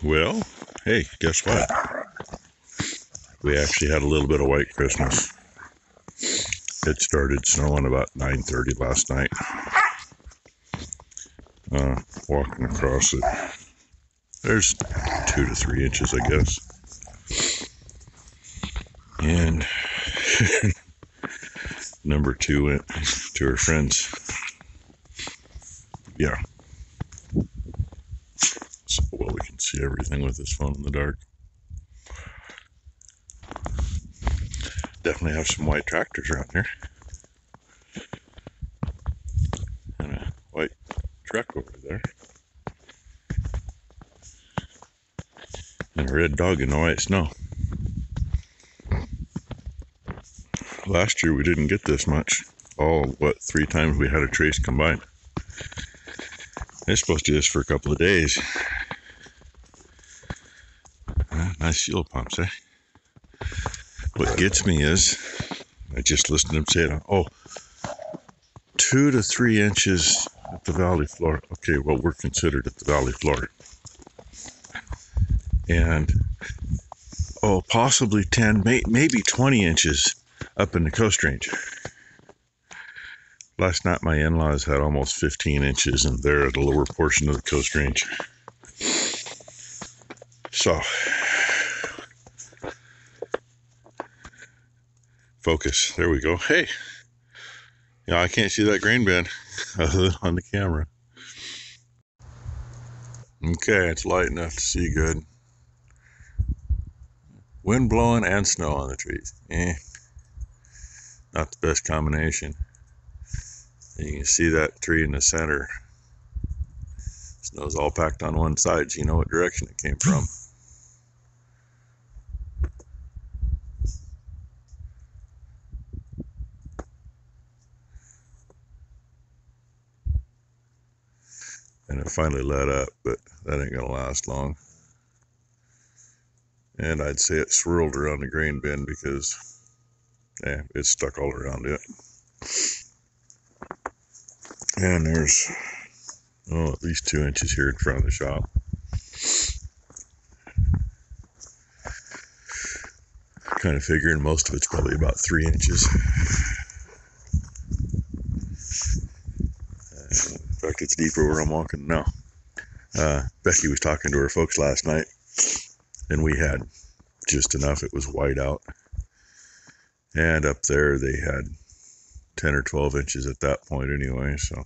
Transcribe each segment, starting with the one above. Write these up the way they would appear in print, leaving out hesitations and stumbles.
Well, hey, guess what? We actually had a little bit of white Christmas. It started snowing about 9:30 last night. Walking across it. There's 2 to 3 inches, I guess. And number 2 went to her friends. Yeah. So, well, we can see everything with this phone in the dark. Definitely have some white tractors around here. And a white truck over there. And a red dog in the white snow. Last year we didn't get this much. All, 3 times we had a trace combined. They're supposed to do this for a couple of days. Nice fuel pumps, eh? What gets me is, I just listened to him say it, 2 to 3 inches at the valley floor. Okay, well, we're considered at the valley floor. And, possibly 10, maybe 20 inches up in the Coast Range. Last night my in-laws had almost 15 inches, and they're at the lower portion of the Coast Range. So, focus. There we go. Hey, yeah, I can't see that grain bin other than on the camera. Okay, it's light enough to see good. Wind blowing and snow on the trees. Not the best combination. You can see that tree in the center. Snow's all packed on one side, so you know what direction it came from. And it finally let up, but that ain't gonna last long. And I'd say it swirled around the grain bin because, it's stuck all around it. And there's, at least 2 inches here in front of the shop. Kind of figuring most of it's probably about 3 inches. In fact, it's deeper where I'm walking now. Becky was talking to her folks last night, and we had just enough. It was white out. And up there they had 10 or 12 inches at that point anyway, so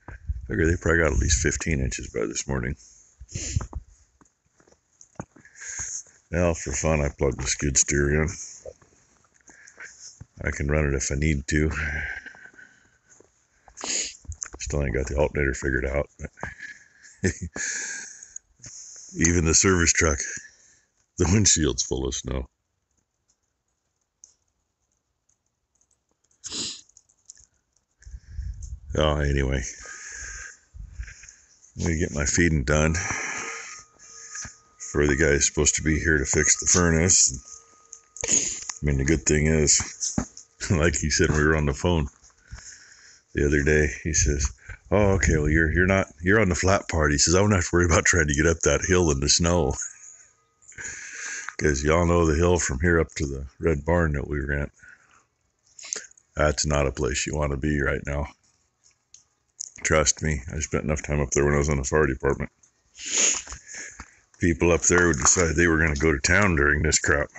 I figure they probably got at least 15 inches by this morning. Now, for fun, I plugged the skid steer in. I can run it if I need to. Still ain't got the alternator figured out, but even the service truck, the windshield's full of snow. Anyway, I'm gonna get my feeding done for the guy who's supposed to be here to fix the furnace. I mean, the good thing is, like he said when we were on the phone the other day, he says, okay, well, you're on the flat part. He says, I don't have to worry about trying to get up that hill in the snow. Because y'all know the hill from here up to the red barn that we rent. That's not a place you want to be right now. Trust me, I spent enough time up there when I was on the fire department. People up there would decide they were going to go to town during this crap.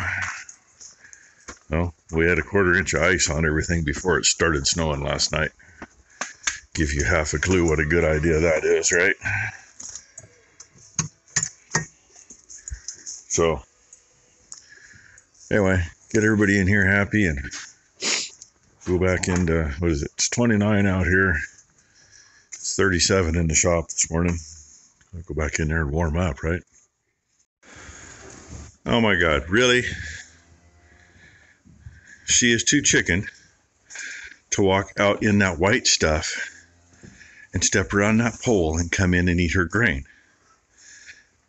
Well, we had a 1/4 inch of ice on everything before it started snowing last night. Give you half a clue what a good idea that is, right? So, anyway, get everybody in here happy and go back into, what is it? It's 29 out here. It's 37 in the shop this morning. I'll go back in there and warm up, right? Oh my God, really? She is too chicken to walk out in that white stuff and step around that pole and come in and eat her grain.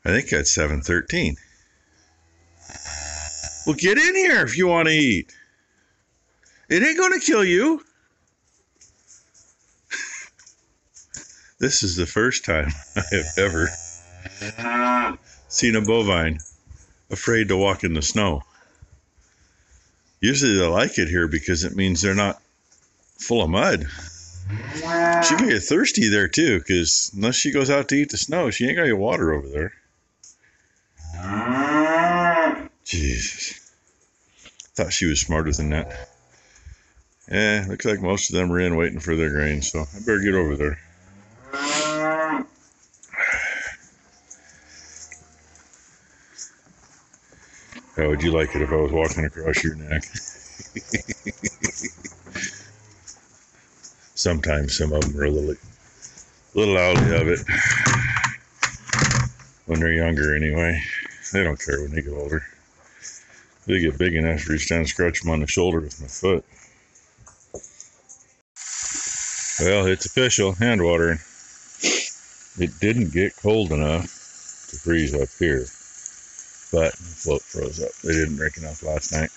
I think that's 7:13. Well, get in here if you want to eat. It ain't going to kill you. This is the first time I have ever Seen a bovine afraid to walk in the snow. Usually they like it here because it means they're not full of mud. She can get thirsty there too, because unless she goes out to eat the snow, she ain't got any water over there. Jesus. Thought she was smarter than that. Looks like most of them are in waiting for their grain, so I better get over there. How would you like it if I was walking across your neck? Sometimes some of them are a little out of it. When they're younger anyway. They don't care when they get older. They get big enough to reach down and scratch them on the shoulder with my foot. Well, it's official, hand watering. It didn't get cold enough to freeze up here, but the float froze up. They didn't drink enough last night.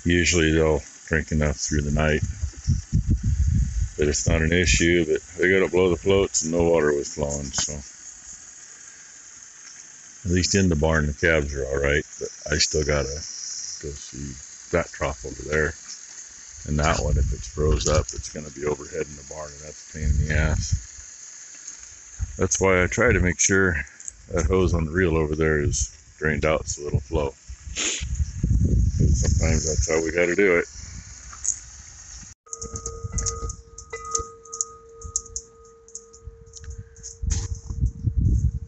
Usually they'll drink enough through the night, but it's not an issue. But they got to blow the floats, and no water was flowing, so at least in the barn the calves are all right. But I still gotta go see that trough over there, and that one, if it's froze up, it's going to be overhead in the barn, and that's a pain in the ass. That's why I try to make sure that hose on the reel over there is drained out so it'll flow. Sometimes that's how we got to do it.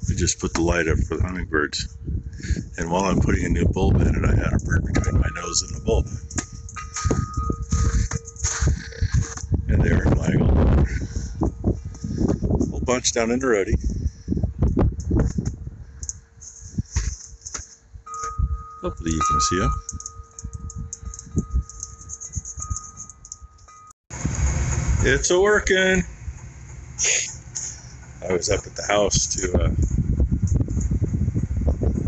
I just put the light up for the hummingbirds, and while I'm putting a new bulb in it, I had a bird between my nose and the bulb, and they were flying all over. A whole bunch down in the roadie. Hopefully you can see them. It's a working. I was up at the house to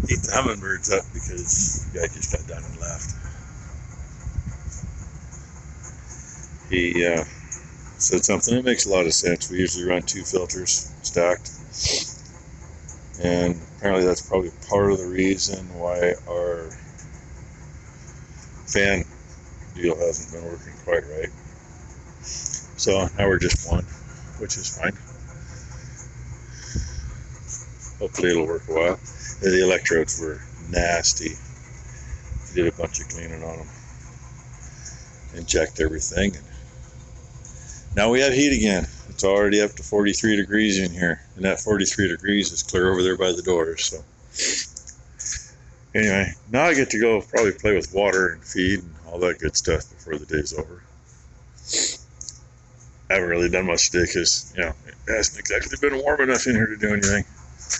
eat the hummingbirds up because the guy just got done and left. He said something that makes a lot of sense. We usually run 2 filters stacked, and apparently that's probably part of the reason why our fan deal hasn't been working quite right. So now we're just one, which is fine. Hopefully it'll work a while. The electrodes were nasty. Did a bunch of cleaning on them and checked everything. And now we have heat again. It's already up to 43 degrees in here, and that 43 degrees is clear over there by the doors. So anyway, now I get to go probably play with water and feed and all that good stuff before the day's over. I haven't really done much today because, it hasn't exactly been warm enough in here to do anything.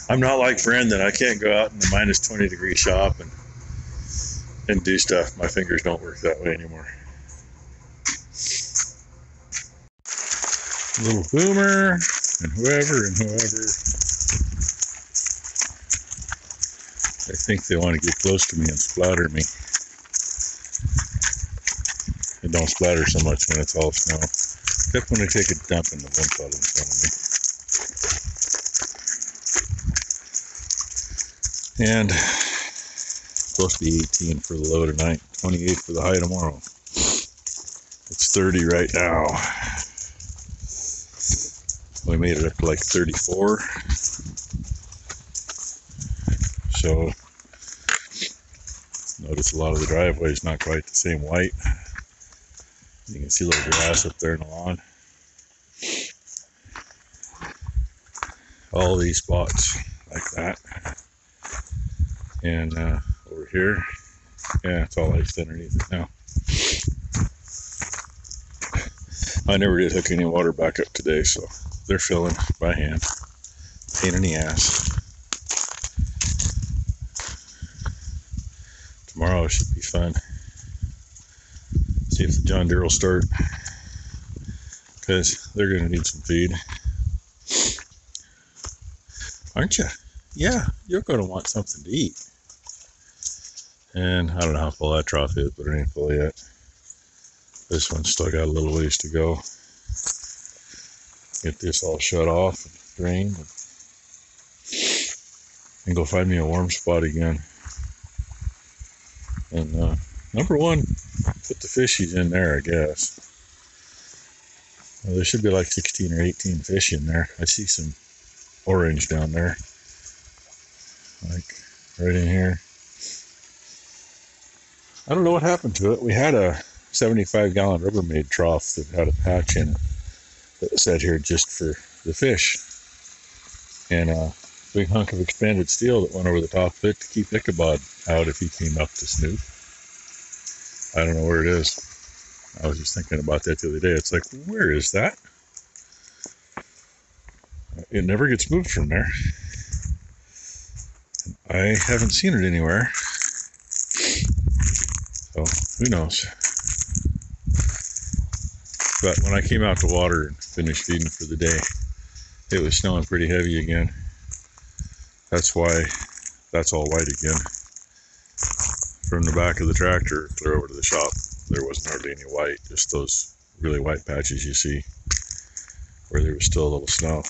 I'm not like Brandon. I can't go out in the minus 20 degree shop and do stuff. My fingers don't work that way anymore. Little Boomer and whoever. I think they want to get close to me and splatter me. It don't splatter so much when it's all snow. Except when I take a dump in the one puddle in front of me. And it's supposed to be 18 for the low tonight, 28 for the high tomorrow. It's 30 right now. We made it up to like 34. So notice a lot of the driveway is not quite the same white. You can see a little grass up there in the lawn. All these spots like that. And over here, it's all iced underneath it now. I never did hook any water back up today, so they're filling by hand. Pain in the ass. Tomorrow should be fun. See if the John Deere will start, because they're going to need some feed. Aren't you? Yeah, you're going to want something to eat. And I don't know how full that trough is, but it ain't full yet. This one's still got a little ways to go. Get this all shut off and drained. and go find me a warm spot again. And number one, put the fishies in there, I guess. Well, there should be like 16 or 18 fish in there. I see some orange down there, like right in here. I don't know what happened to it. We had a 75-gallon Rubbermaid trough that had a patch in it that sat here just for the fish, and a big hunk of expanded steel that went over the top of it to keep Ichabod out if he came up to snoop. I don't know where it is. I was just thinking about that the other day. It's like, where is that? It never gets moved from there. I haven't seen it anywhere. So, who knows? But when I came out to water and finished feeding for the day, it was snowing pretty heavy again. That's why that's all white again. From the back of the tractor clear over to the shop, there wasn't hardly any white, just those really white patches you see where there was still a little snow.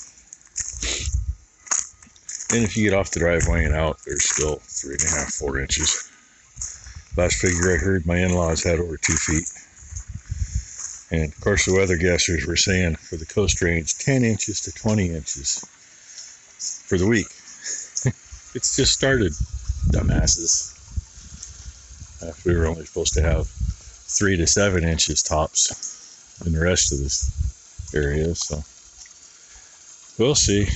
And if you get off the driveway and out, there's still 3.5, 4 inches. Last figure I heard, my in-laws had over 2 feet. And of course the weather guessers were saying for the coast range 10 inches to 20 inches for the week. It's just started, dumbasses. We were only supposed to have 3 to 7 inches tops in the rest of this area, so we'll see.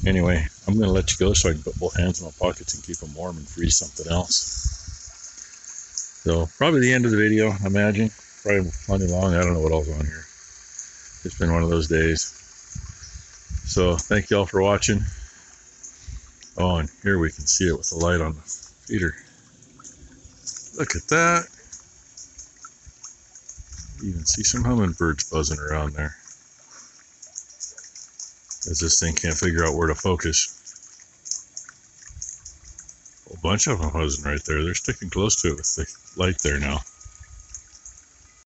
Anyway, I'm going to let you go so I can put both hands in my pockets and keep them warm and freeze something else. So probably the end of the video, I imagine. Probably plenty long. I don't know what else on here. It's been one of those days. So thank you all for watching. Oh, and here we can see it with the light on the feeder. Look at that. You can see some hummingbirds buzzing around there, as this thing can't figure out where to focus. A whole bunch of them buzzing right there. They're sticking close to it with the light there now.